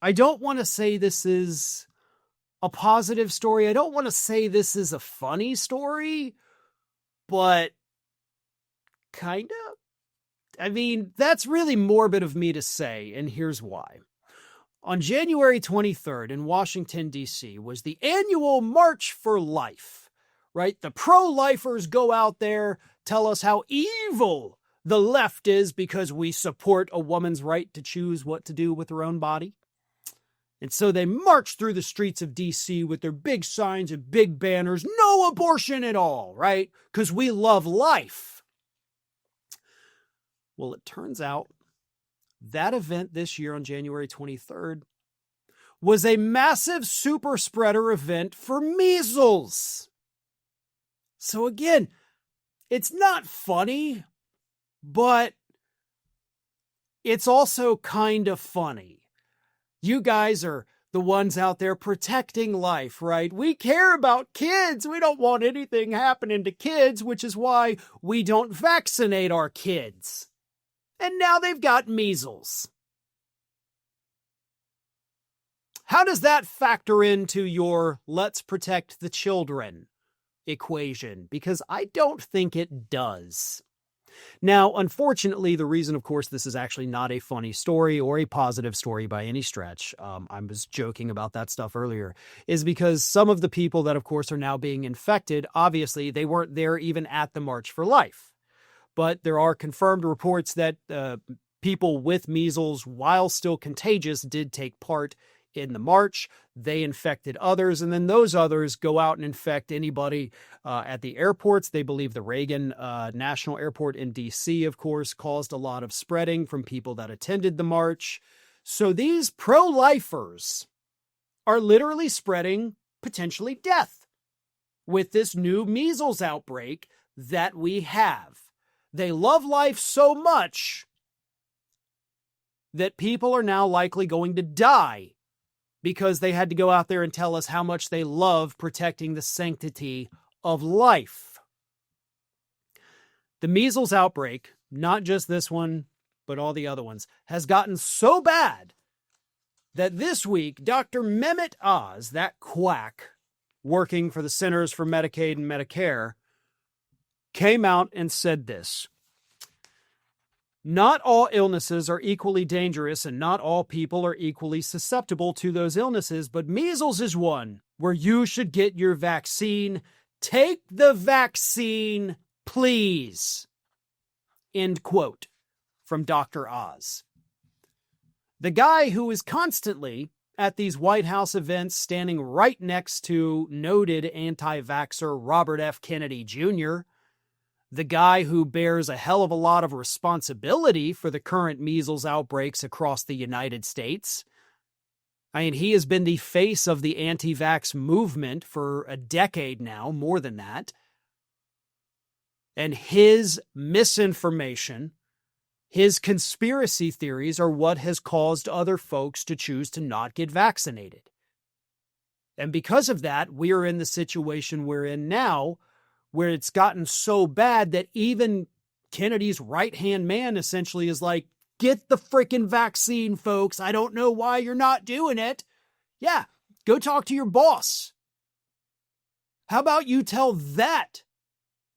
I don't want to say this is a positive story. I don't want to say this is a funny story, but kind of. I mean, that's really morbid of me to say, and here's why. On January 23rd in Washington, D.C., was the annual March for Life, right? The pro-lifers go out there, tell us how evil the left is because we support a woman's right to choose what to do with her own body. And so they march through the streets of D.C. with their big signs and big banners, no abortion at all, right? Because we love life. Well, it turns out that event this year on January 23rd was a massive super spreader event for measles. So again, it's not funny, but it's also kind of funny. You guys are the ones out there protecting life, right? We care about kids. We don't want anything happening to kids, which is why we don't vaccinate our kids. And now they've got measles. How does that factor into your let's protect the children equation? Because I don't think it does. Now, unfortunately, the reason, of course, this is actually not a funny story or a positive story by any stretch, I was joking about that stuff earlier, is because some of the people that, of course, are now being infected, obviously, they weren't there even at the March for Life. But there are confirmed reports that people with measles, while still contagious, did take part in the march. They infected others, and then those others go out and infect anybody at the airports. They believe the Reagan National Airport in D.C., of course, caused a lot of spreading from people that attended the march. So these pro-lifers are literally spreading potentially death with this new measles outbreak that we have. They love life so much that people are now likely going to die because they had to go out there and tell us how much they love protecting the sanctity of life. The measles outbreak, not just this one, but all the other ones, has gotten so bad that this week, Dr. Mehmet Oz, that quack working for the Centers for Medicaid and Medicare, came out and said this: not all illnesses are equally dangerous and not all people are equally susceptible to those illnesses, but measles is one where you should get your vaccine. Take the vaccine, please. End quote from Dr. Oz. The guy who is constantly at these White House events standing right next to noted anti-vaxxer Robert F. Kennedy Jr., the guy who bears a hell of a lot of responsibility for the current measles outbreaks across the United States. I mean, he has been the face of the anti-vax movement for a decade now, more than that. And his misinformation, his conspiracy theories are what has caused other folks to choose to not get vaccinated. And because of that, we are in the situation we're in now, where it's gotten so bad that even Kennedy's right-hand man essentially is like, get the freaking vaccine, folks. I don't know why you're not doing it. Yeah, go talk to your boss. How about you tell that,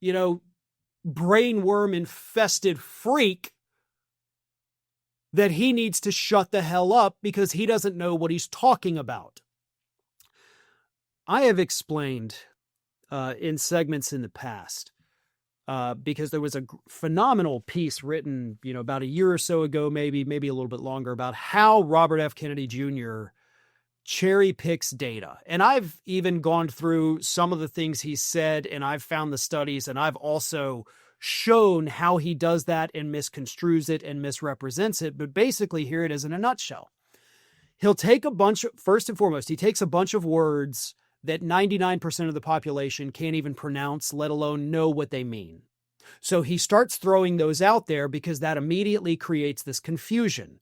brainworm-infested freak that he needs to shut the hell up because he doesn't know what he's talking about. I have explained in segments in the past, because there was a phenomenal piece written, about a year or so ago, maybe a little bit longer, about how Robert F. Kennedy Jr. cherry picks data. And I've even gone through some of the things he said, and I've found the studies, and I've also shown how he does that and misconstrues it and misrepresents it. But basically, here it is in a nutshell. He'll take first and foremost, he takes a bunch of words that 99% of the population can't even pronounce, let alone know what they mean. So he starts throwing those out there because that immediately creates this confusion.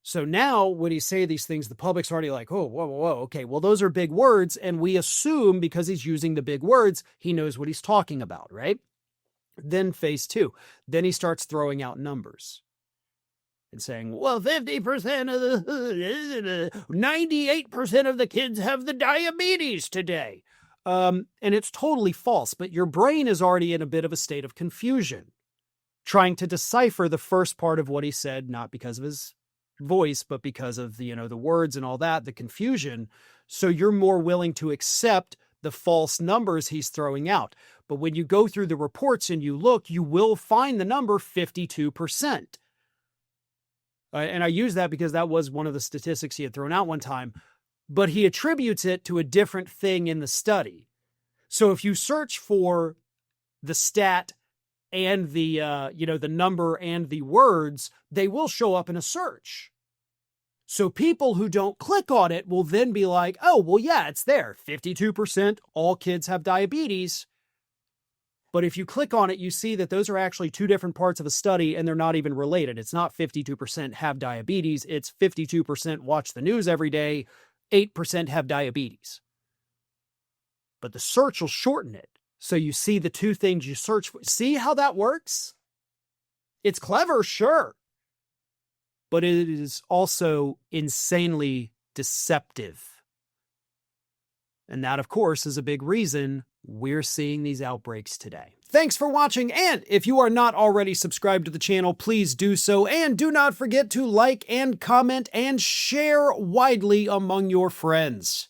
So now when he say these things, the public's already like, oh, whoa, okay, well, those are big words. And we assume because he's using the big words, he knows what he's talking about, right? Then phase two, then he starts throwing out numbers. and saying, well, 50% of the 98% of the kids have the diabetes today. And it's totally false, but your brain is already in a bit of a state of confusion, trying to decipher the first part of what he said, not because of his voice, but because of the words and all that, the confusion. So you're more willing to accept the false numbers he's throwing out. But when you go through the reports and you look, you will find the number 52%. And I use that because that was one of the statistics he had thrown out one time, but he attributes it to a different thing in the study. So if you search for the stat and the, the number and the words, they will show up in a search. So people who don't click on it will then be like, oh, well, yeah, it's there. 52% all kids have diabetes. But if you click on it, you see that those are actually two different parts of a study and they're not even related. It's not 52% have diabetes. It's 52% watch the news every day. 8% have diabetes. But the search will shorten it. So you see the two things you search for. See how that works? It's clever, sure. But it is also insanely deceptive. And that, of course, is a big reason we're seeing these outbreaks today. Thanks for watching, and if you are not already subscribed to the channel, please do so, and do not forget to like and comment and share widely among your friends.